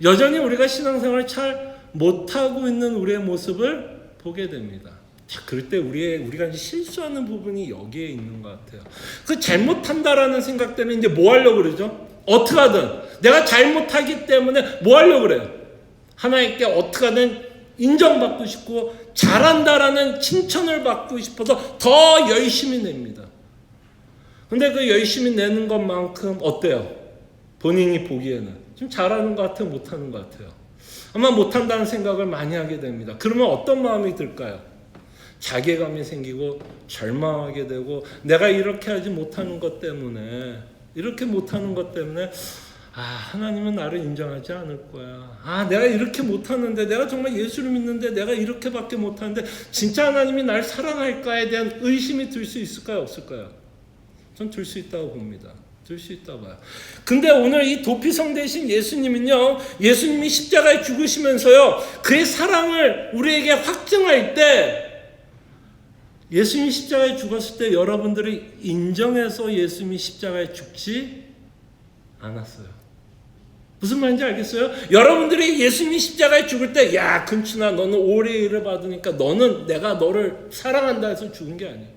여전히 우리가 신앙생활을 잘 못하고 있는 우리의 모습을 보게 됩니다. 자, 그럴 때 우리가 이제 실수하는 부분이 여기에 있는 것 같아요. 그 잘못한다라는 생각 때문에 이제 뭐 하려고 그러죠? 어떻게 하든 내가 잘못하기 때문에 뭐 하려고 그래요? 하나님께 어떻게 하든 인정받고 싶고 잘한다라는 칭찬을 받고 싶어서 더 열심히 냅니다. 근데 그 열심히 내는 것만큼 어때요? 본인이 보기에는 좀 잘하는 것 같아요? 못하는 것 같아요? 아마 못한다는 생각을 많이 하게 됩니다. 그러면 어떤 마음이 들까요? 자괴감이 생기고 절망하게 되고 내가 이렇게 하지 못하는 것 때문에 하나님은 나를 인정하지 않을 거야. 내가 이렇게 못하는데 내가 정말 예수를 믿는데 내가 이렇게밖에 못하는데 진짜 하나님이 날 사랑할까에 대한 의심이 들 수 있을까요? 없을까요? 전 들 수 있다고 봅니다. 들 수 있다고 봐요. 근데 오늘 이 도피성 대신 예수님은요, 예수님이 십자가에 죽으시면서요, 그의 사랑을 우리에게 확증할 때 예수님이 십자가에 죽었을 때 여러분들이 인정해서 예수님이 십자가에 죽지 않았어요. 무슨 말인지 알겠어요? 여러분들이 예수님이 십자가에 죽을 때 야 근춘아 너는 오래 일을 받으니까 내가 너를 사랑한다 해서 죽은 게 아니에요.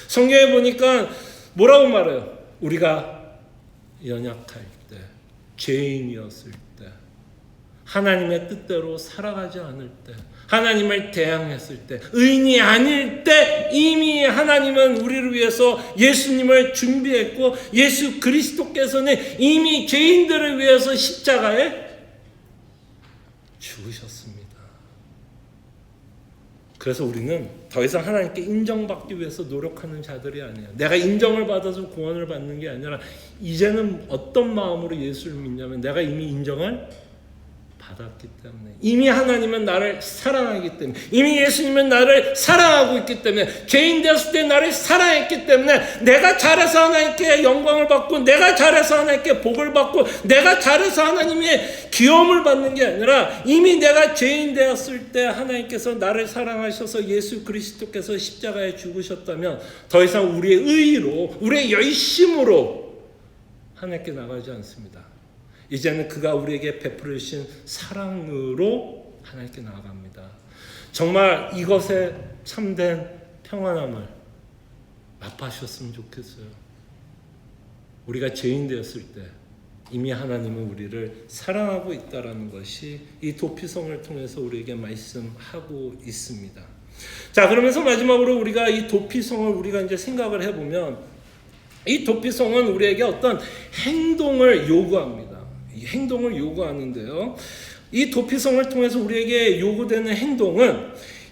성경에 보니까 뭐라고 말해요? 우리가 연약할 때, 죄인이었을 때, 하나님의 뜻대로 살아가지 않을 때, 하나님을 대항했을 때, 의인이 아닐 때 이미 하나님은 우리를 위해서 예수님을 준비했고 예수 그리스도께서는 이미 죄인들을 위해서 십자가에 죽으셨습니다. 그래서 우리는 더 이상 하나님께 인정받기 위해서 노력하는 자들이 아니에요. 내가 인정을 받아서 구원을 받는 게 아니라 이제는 어떤 마음으로 예수를 믿냐면 내가 이미 인정을 받았기 때문에, 이미 하나님은 나를 사랑하기 때문에, 이미 예수님은 나를 사랑하고 있기 때문에, 죄인 되었을 때 나를 사랑했기 때문에 내가 잘해서 하나님께 영광을 받고 내가 잘해서 하나님께 복을 받고 내가 잘해서 하나님의 귀여움을 받는 게 아니라 이미 내가 죄인 되었을 때 하나님께서 나를 사랑하셔서 예수 그리스도께서 십자가에 죽으셨다면 더 이상 우리의 의의로 우리의 열심으로 하나님께 나가지 않습니다. 이제는 그가 우리에게 베풀으신 사랑으로 하나님께 나아갑니다. 정말 이것에 참된 평안함을 맛보셨으면 좋겠어요. 우리가 죄인 되었을 때 이미 하나님은 우리를 사랑하고 있다는 것이 이 도피성을 통해서 우리에게 말씀하고 있습니다. 자, 그러면서 마지막으로 우리가 이 도피성을 우리가 이제 생각을 해보면 이 도피성은 우리에게 어떤 행동을 요구합니다. 이 행동을 요구하는데요. 이 도피성을 통해서 우리에게 요구되는 행동은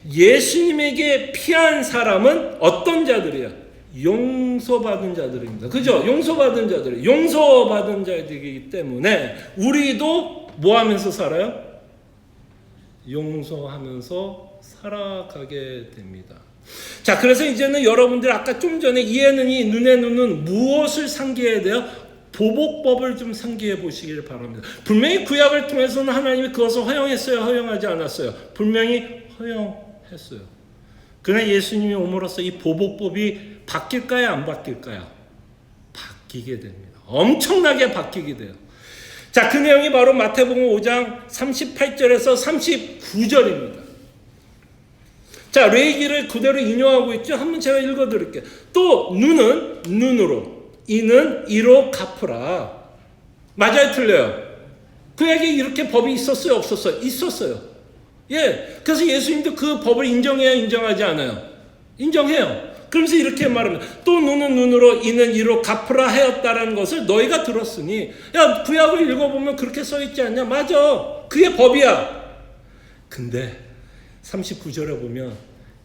예수님에게 피한 사람은 어떤 자들이야? 용서받은 자들입니다. 그죠? 용서받은 자들이기 때문에 우리도 뭐 하면서 살아요? 용서하면서 살아가게 됩니다. 자, 그래서 이제는 여러분들 아까 좀 전에 이에는 이 눈에 눈은 무엇을 상기해야 돼요? 보복법을 좀 상기해 보시길 바랍니다. 분명히 구약을 통해서는 하나님이 그것을 허용했어요? 허용하지 않았어요? 분명히 허용했어요. 그러나 예수님이 옴으로써 이 보복법이 바뀔까요? 안 바뀔까요? 바뀌게 됩니다. 엄청나게 바뀌게 돼요. 자, 그 내용이 바로 마태복음 5장 38절에서 39절입니다. 자, 레위기를 그대로 인용하고 있죠. 한번 제가 읽어드릴게요. 또 눈은 눈으로, 이는 이로 갚으라. 맞아요, 틀려요? 구약에 이렇게 법이 있었어요, 없었어요? 있었어요. 예, 그래서 예수님도 그 법을 인정해야 인정하지 않아요? 인정해요. 그러면서 이렇게 말합니다. 또 눈은 눈으로, 이는 이로 갚으라 하였다라는 것을 너희가 들었으니, 야, 구약을 읽어보면 그렇게 써있지 않냐? 맞아, 그게 법이야. 근데 39절에 보면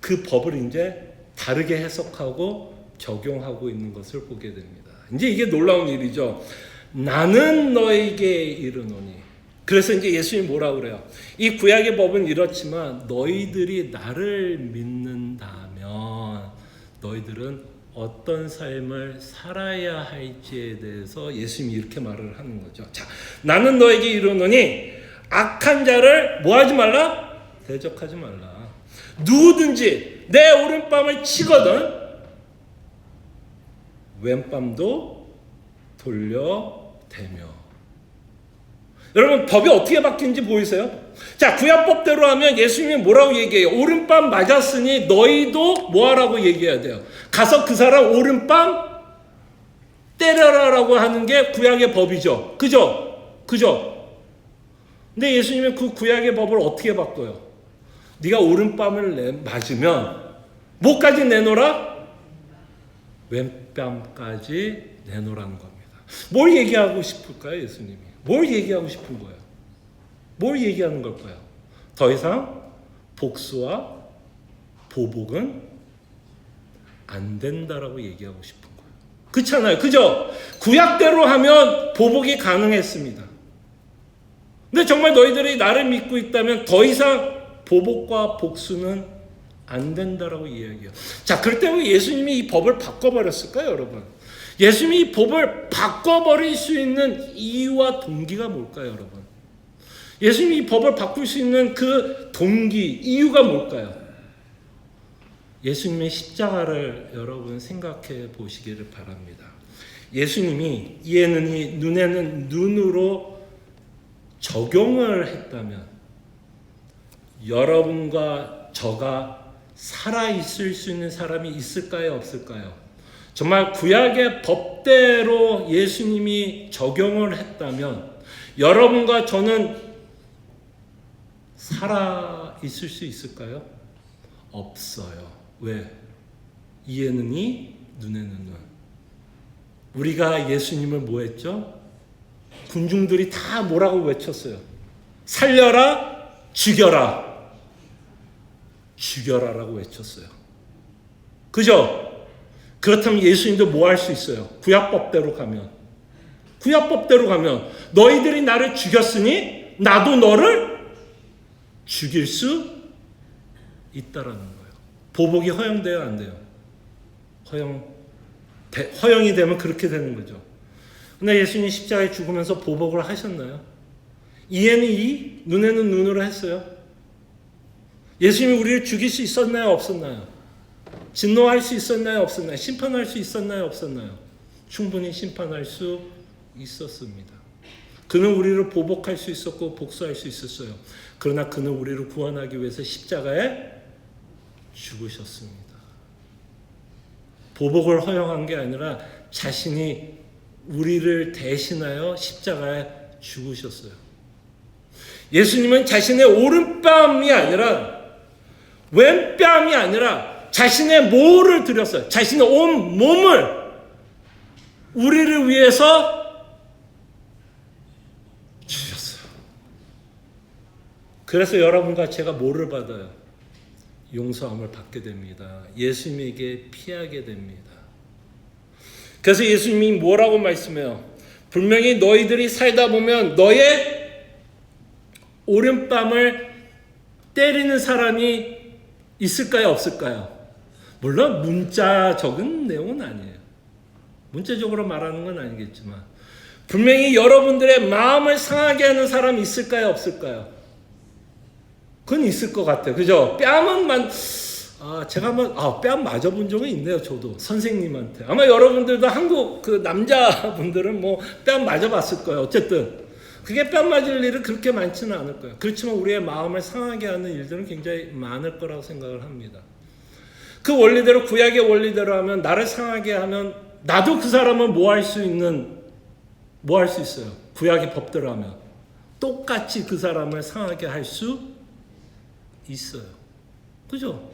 그 법을 이제 다르게 해석하고 적용하고 있는 것을 보게 됩니다. 이제 이게 놀라운 일이죠. 나는 너에게 이르노니, 그래서 이제 예수님이 뭐라고 그래요? 이 구약의 법은 이렇지만 너희들이 나를 믿는다면 너희들은 어떤 삶을 살아야 할지에 대해서 예수님이 이렇게 말을 하는 거죠. 자, 나는 너에게 이르노니 악한 자를 뭐 하지 말라? 대적하지 말라. 누구든지 내 오른뺨을 치거든 왼뺨도 돌려대며. 여러분, 법이 어떻게 바뀌는지 보이세요? 자, 구약법대로 하면 예수님이 뭐라고 얘기해요? 오른뺨 맞았으니 너희도 뭐하라고 얘기해야 돼요? 가서 그 사람 오른뺨 때려라라고 하는 게 구약의 법이죠. 그죠? 근데 예수님이 그 구약의 법을 어떻게 바꿔요? 네가 오른뺨을 맞으면 뭐까지 내놓으라? 왼뺨까지 내놓으라는 겁니다. 뭘 얘기하고 싶을까요, 예수님이? 뭘 얘기하고 싶은 거예요? 뭘 얘기하는 걸까요? 더 이상 복수와 보복은 안 된다라고 얘기하고 싶은 거예요. 그렇잖아요. 그죠? 구약대로 하면 보복이 가능했습니다. 근데 정말 너희들이 나를 믿고 있다면 더 이상 보복과 복수는 안 된다라고 이야기해요. 자, 그럴 때 왜 예수님이 이 법을 바꿔버렸을까요, 여러분? 예수님이 이 법을 바꿔버릴 수 있는 이유와 동기가 뭘까요, 여러분? 예수님이 이 법을 바꿀 수 있는 그 동기, 이유가 뭘까요? 예수님의 십자가를 여러분 생각해 보시기를 바랍니다. 예수님이 이에는 이, 눈에는 눈으로 적용을 했다면 여러분과 저가 살아있을 수 있는 사람이 있을까요, 없을까요? 정말 구약의 법대로 예수님이 적용을 했다면 여러분과 저는 살아있을 수 있을까요? 없어요. 왜? 이에는 이, 눈에는 눈. 우리가 예수님을 뭐 했죠? 군중들이 다 뭐라고 외쳤어요? 살려라, 죽여라. 죽여라라고 외쳤어요. 그죠? 그렇다면 예수님도 뭐 할 수 있어요? 구약법대로 가면 너희들이 나를 죽였으니 나도 너를 죽일 수 있다라는 거예요. 보복이 허용돼요, 안 돼요? 허용이 되면 그렇게 되는 거죠. 근데 예수님이 십자가에 죽으면서 보복을 하셨나요? 이에는 이, 눈에는 눈으로 했어요. 예수님이 우리를 죽일 수 있었나요, 없었나요? 진노할 수 있었나요, 없었나요? 심판할 수 있었나요, 없었나요? 충분히 심판할 수 있었습니다. 그는 우리를 보복할 수 있었고 복수할 수 있었어요. 그러나 그는 우리를 구원하기 위해서 십자가에 죽으셨습니다. 보복을 허용한 게 아니라 자신이 우리를 대신하여 십자가에 죽으셨어요. 예수님은 자신의 오른뺨이 아니라 왼뺨이 아니라 자신의 모를 드렸어요. 자신의 온 몸을 우리를 위해서 주셨어요. 그래서 여러분과 제가 뭐를 받아요? 용서함을 받게 됩니다. 예수님에게 피하게 됩니다. 그래서 예수님이 뭐라고 말씀해요? 분명히 너희들이 살다 보면 너의 오른뺨을 때리는 사람이 있을까요, 없을까요? 물론 문자적인 내용은 아니에요. 문자적으로 말하는 건 아니겠지만 분명히 여러분들의 마음을 상하게 하는 사람이 있을까요, 없을까요? 그건 있을 것 같아요. 그죠? 뺨은 제가 한번 뺨 맞아본 적은 있네요. 저도 선생님한테. 아마 여러분들도 한국 그 남자분들은 뭐 뺨 맞아봤을 거예요. 어쨌든 그게 뺨 맞을 일은 그렇게 많지는 않을 거예요. 그렇지만 우리의 마음을 상하게 하는 일들은 굉장히 많을 거라고 생각을 합니다. 그 원리대로, 구약의 원리대로 하면, 나를 상하게 하면 나도 그 사람을 뭐 할 수 있어요? 구약의 법대로 하면 똑같이 그 사람을 상하게 할 수 있어요. 그죠?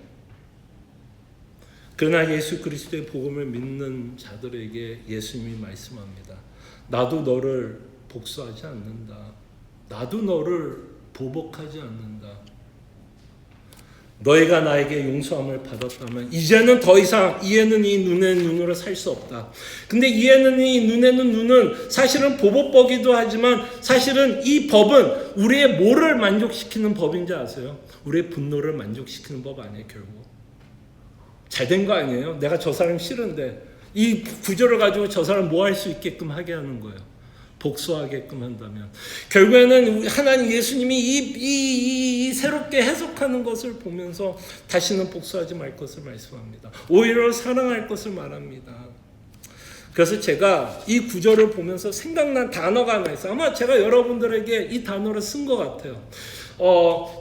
그러나 예수 그리스도의 복음을 믿는 자들에게 예수님이 말씀합니다. 나도 너를 복수하지 않는다. 나도 너를 보복하지 않는다. 너희가 나에게 용서함을 받았다면 이제는 더 이상 이에는 이 눈에는 눈으로 살 수 없다. 근데 이에는 이 눈에는 눈은 사실은 보복법이기도 하지만 사실은 이 법은 우리의 뭐를 만족시키는 법인지 아세요? 우리의 분노를 만족시키는 법 아니에요. 결국 잘된 거 아니에요? 내가 저 사람 싫은데 이 구조를 가지고 저 사람 뭐 할 수 있게끔 하게 하는 거예요. 복수하게끔 한다면 결국에는 하나님 예수님이 이 새롭게 해석하는 것을 보면서 다시는 복수하지 말 것을 말씀합니다. 오히려 사랑할 것을 말합니다. 그래서 제가 이 구절을 보면서 생각난 단어가 하나 있어요. 아마 제가 여러분들에게 이 단어를 쓴 것 같아요.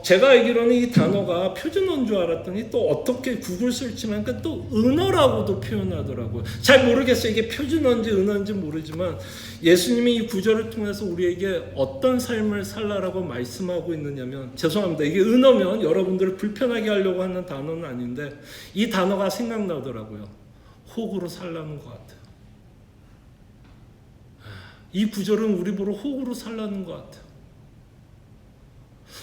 제가 알기로는 이 단어가 표준어인 줄 알았더니 또 어떻게 구글 설치하니까 또 은어라고도 표현하더라고요. 잘 모르겠어요. 이게 표준어인지 은어인지 모르지만 예수님이 이 구절을 통해서 우리에게 어떤 삶을 살라라고 말씀하고 있느냐면, 죄송합니다. 이게 은어면 여러분들을 불편하게 하려고 하는 단어는 아닌데 이 단어가 생각나더라고요. 호구로 살라는 것 같아요. 이 구절은 우리 보러 호구로 살라는 것 같아요.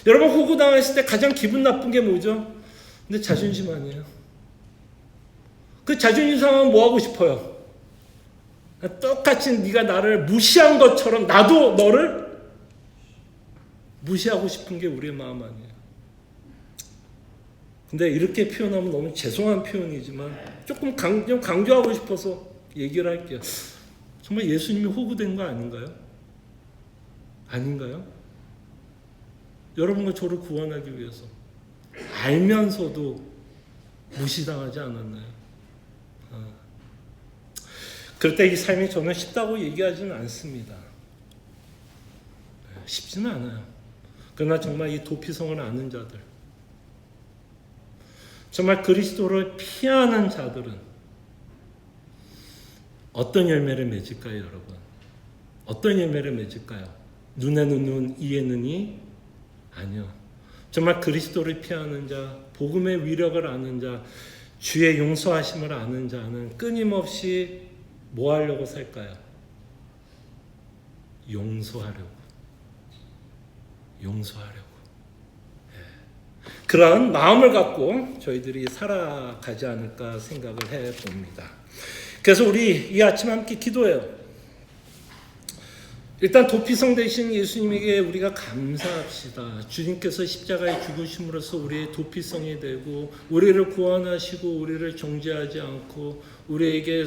여러분 호구당했을 때 가장 기분 나쁜 게 뭐죠? 근데 자존심 아니에요. 그 자존심 상하면 뭐 하고 싶어요? 똑같이 네가 나를 무시한 것처럼 나도 너를 무시하고 싶은 게 우리의 마음 아니에요. 근데 이렇게 표현하면 너무 죄송한 표현이지만 조금 강조하고 싶어서 얘기를 할게요. 정말 예수님이 호구된 거 아닌가요? 아닌가요? 여러분과 저를 구원하기 위해서 알면서도 무시당하지 않았나요? 그럴 때 이 삶이 저는 쉽다고 얘기하지는 않습니다. 쉽지는 않아요. 그러나 정말 이 도피성을 아는 자들, 정말 그리스도를 피하는 자들은 어떤 열매를 맺을까요, 여러분? 어떤 열매를 맺을까요? 눈에는 눈, 이에는 이? 아니요. 정말 그리스도를 피하는 자, 복음의 위력을 아는 자, 주의 용서하심을 아는 자는 끊임없이 뭐 하려고 살까요? 용서하려고. 그런 마음을 갖고 저희들이 살아가지 않을까 생각을 해봅니다. 그래서 우리 이 아침 함께 기도해요. 일단 도피성 되신 예수님에게 우리가 감사합시다. 주님께서 십자가에 죽으심으로써 우리의 도피성이 되고 우리를 구원하시고 우리를 정죄하지 않고 우리에게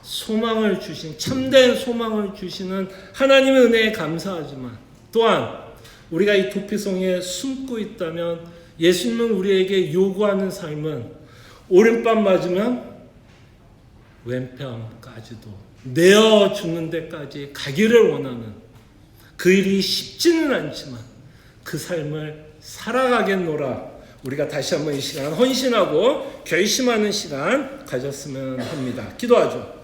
소망을 주신, 참된 소망을 주시는 하나님의 은혜에 감사하지만 또한 우리가 이 도피성에 숨고 있다면 예수님은 우리에게 요구하는 삶은 오른밤 맞으면 왼뺨까지도 내어 주는 데까지 가기를 원하는, 그 일이 쉽지는 않지만 그 삶을 살아가겠노라. 우리가 다시 한번 이 시간 헌신하고 결심하는 시간 가졌으면 합니다. 기도하죠.